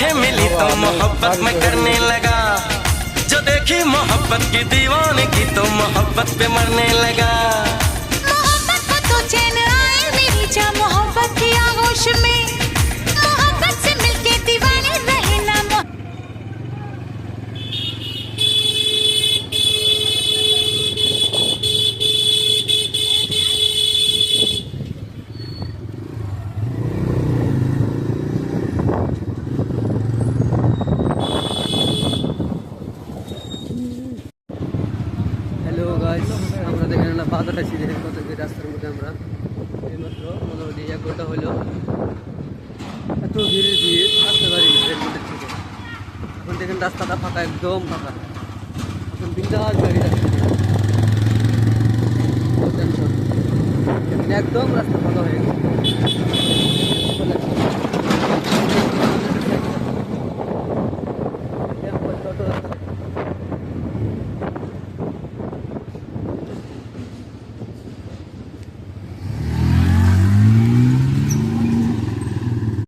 आंखें मिली तो मोहब्बत में करने लगा, जो देखी मोहब्बत की दीवानगी तो मोहब्बत पे मरने लगा। मोहब्बत को तो चैन आए मेरी जा मोहब्बत की आगोश में, मोहब्बत से मिलके दीवाने रहे ना হ্যালো গাইস, আমরা দেখেন না বাজারটা ছিঁড়ে কত কি রাস্তার মধ্যে আমরা এইমাত্র মোটামুটি 1 ঘন্টা হলো এত ভিড় আসতে পারি রেলগেটের থেকে। এখন দেখেন রাস্তাটা ফাঁকা, একদম ফাঁকা। এখন বিন্দাস গাড়ি যাচ্ছে, টেনশন একদম রাস্তা ফাঁকা হয়ে গেছে।